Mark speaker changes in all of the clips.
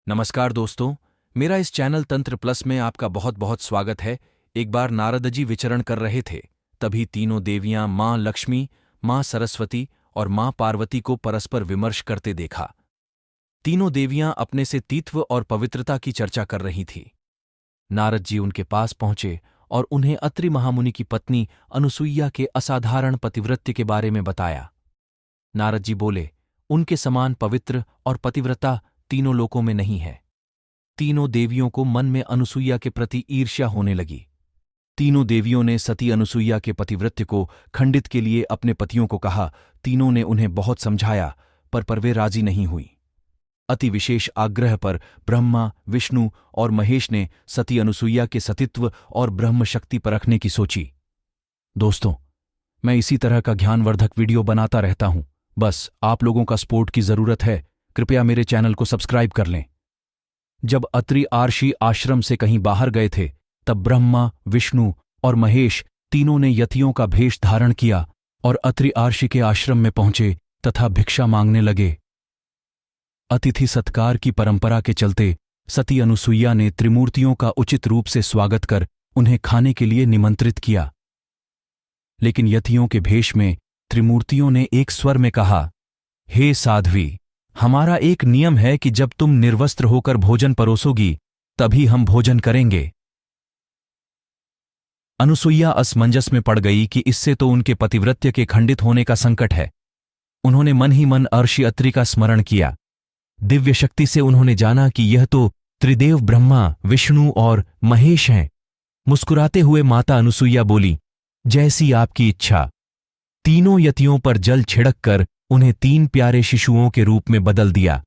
Speaker 1: नमस्कार दोस्तों, मेरा इस चैनल तंत्र प्लस में आपका बहुत बहुत स्वागत है। एक बार नारद जी विचरण कर रहे थे, तभी तीनों देवियां मां लक्ष्मी, मां सरस्वती और मां पार्वती को परस्पर विमर्श करते देखा। तीनों देवियां अपने से तीत्व और पवित्रता की चर्चा कर रही थीं। नारद जी उनके पास पहुंचे और उन्हें अत्रि महामुनि की पत्नी अनुसुईया के असाधारण पतिव्रत्य के बारे में बताया। नारद जी बोले, उनके समान पवित्र और पतिव्रता तीनों लोकों में नहीं है। तीनों देवियों को मन में अनुसुईया के प्रति ईर्ष्या होने लगी। तीनों देवियों ने सती अनुसुईया के पतिव्रत्य को खंडित के लिए अपने पतियों को कहा। तीनों ने उन्हें बहुत समझाया, पर वे राजी नहीं हुई। अति विशेष आग्रह पर ब्रह्मा, विष्णु और महेश ने सती अनुसुईया के सतीत्व और ब्रह्म शक्ति परखने की सोची। दोस्तों, मैं इसी तरह का ज्ञानवर्धक वीडियो बनाता रहता हूं। बस आप लोगों का सपोर्ट की जरूरत है। कृपया मेरे चैनल को सब्सक्राइब कर लें। जब अत्रि आर्षि आश्रम से कहीं बाहर गए थे, तब ब्रह्मा, विष्णु और महेश तीनों ने यतियों का भेष धारण किया और अत्रि आर्षि के आश्रम में पहुंचे तथा भिक्षा मांगने लगे। अतिथि सत्कार की परंपरा के चलते सती अनुसुईया ने त्रिमूर्तियों का उचित रूप से स्वागत कर उन्हें खाने के लिए निमंत्रित किया। लेकिन यतियों के भेष में त्रिमूर्तियों ने एक स्वर में कहा, हे साध्वी, हमारा एक नियम है कि जब तुम निर्वस्त्र होकर भोजन परोसोगी तभी हम भोजन करेंगे। अनुसुईया असमंजस में पड़ गई कि इससे तो उनके पतिव्रत्य के खंडित होने का संकट है। उन्होंने मन ही मन अर्षि अत्रि का स्मरण किया। दिव्य शक्ति से उन्होंने जाना कि यह तो त्रिदेव ब्रह्मा, विष्णु और महेश हैं। मुस्कुराते हुए माता अनुसुईया बोली, जैसी आपकी इच्छा। तीनों यतियों पर जल छिड़क कर उन्हें 3 प्यारे शिशुओं के रूप में बदल दिया।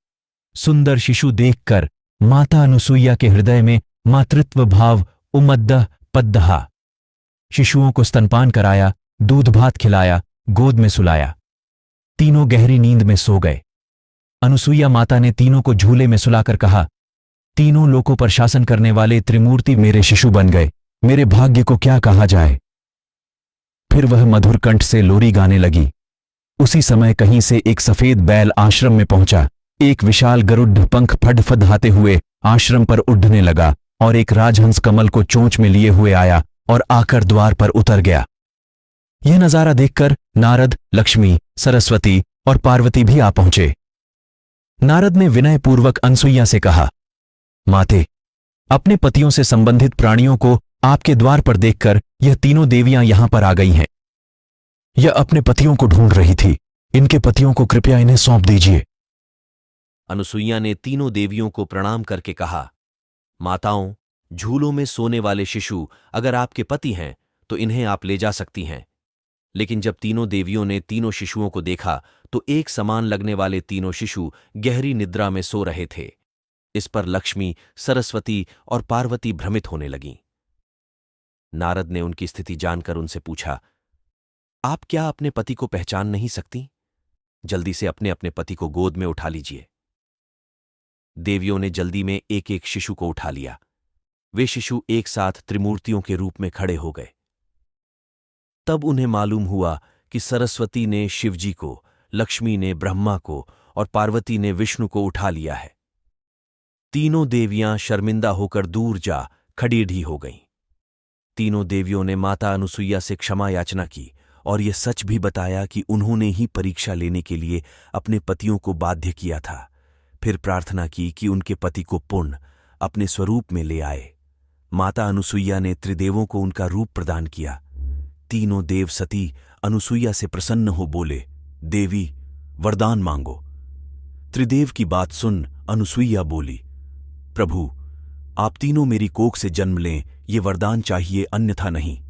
Speaker 1: सुंदर शिशु देखकर माता अनुसुईया के हृदय में मातृत्व भाव उमद्दह पद्दहा। शिशुओं को स्तनपान कराया, दूध भात खिलाया, गोद में सुलाया। तीनों गहरी नींद में सो गए। अनुसुईया माता ने तीनों को झूले में सुलाकर कहा, तीनों लोकों पर शासन करने वाले त्रिमूर्ति मेरे शिशु बन गए। मेरे भाग्य को क्या कहा जाए। फिर वह मधुर कंठ से लोरी गाने लगी। उसी समय कहीं से एक सफेद बैल आश्रम में पहुंचा। एक विशाल गरुड़ पंख फडफडाते हुए आश्रम पर उड़ने लगा और एक राजहंस कमल को चोंच में लिए हुए आया और आकर द्वार पर उतर गया। यह नजारा देखकर नारद, लक्ष्मी, सरस्वती और पार्वती भी आ पहुंचे। नारद ने विनयपूर्वक अनुसुईया से कहा, माते, अपने पतियों से संबंधित प्राणियों को आपके द्वार पर देखकर यह तीनों देवियां यहां पर आ गई हैं। यह अपने पतियों को ढूंढ रही थी। इनके पतियों को कृपया इन्हें सौंप दीजिए।
Speaker 2: अनुसुईया ने तीनों देवियों को प्रणाम करके कहा, माताओं, झूलों में सोने वाले शिशु अगर आपके पति हैं तो इन्हें आप ले जा सकती हैं। लेकिन जब तीनों देवियों ने तीनों शिशुओं को देखा तो एक समान लगने वाले तीनों शिशु गहरी निद्रा में सो रहे थे। इस पर लक्ष्मी, सरस्वती और पार्वती भ्रमित होने लगीं। नारद ने उनकी स्थिति जानकर उनसे पूछा, आप क्या अपने पति को पहचान नहीं सकती? जल्दी से अपने अपने पति को गोद में उठा लीजिए। देवियों ने जल्दी में एक एक शिशु को उठा लिया। वे शिशु एक साथ त्रिमूर्तियों के रूप में खड़े हो गए। तब उन्हें मालूम हुआ कि सरस्वती ने शिवजी को, लक्ष्मी ने ब्रह्मा को और पार्वती ने विष्णु को उठा लिया है। तीनों देवियां शर्मिंदा होकर दूर जा खड़ी हो गईं। तीनों देवियों ने माता अनुसुईया से क्षमा याचना की और यह सच भी बताया कि उन्होंने ही परीक्षा लेने के लिए अपने पतियों को बाध्य किया था। फिर प्रार्थना की कि उनके पति को पुण्य अपने स्वरूप में ले आए। माता अनुसुईया ने त्रिदेवों को उनका रूप प्रदान किया। तीनों देव सती अनुसुईया से प्रसन्न हो बोले, देवी, वरदान मांगो। त्रिदेव की बात सुन अनुसुईया बोली, प्रभु, आप तीनों मेरी कोख से जन्म लें, ये वरदान चाहिए, अन्यथा नहीं।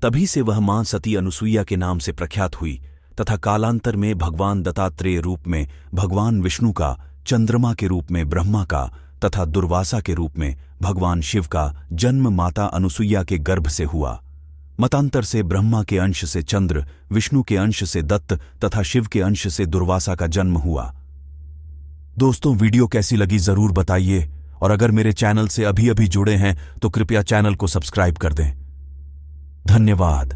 Speaker 2: तभी से वह मां सती अनुसुईया के नाम से प्रख्यात हुई तथा कालांतर में भगवान दत्तात्रेय रूप में भगवान विष्णु का, चंद्रमा के रूप में ब्रह्मा का तथा दुर्वासा के रूप में भगवान शिव का जन्म माता अनुसुईया के गर्भ से हुआ। मतांतर से ब्रह्मा के अंश से चंद्र, विष्णु के अंश से दत्त तथा शिव के अंश से दुर्वासा का जन्म हुआ। दोस्तों, वीडियो कैसी लगी जरूर बताइए और अगर मेरे चैनल से अभी जुड़े हैं तो कृपया चैनल को सब्सक्राइब कर दें। धन्यवाद।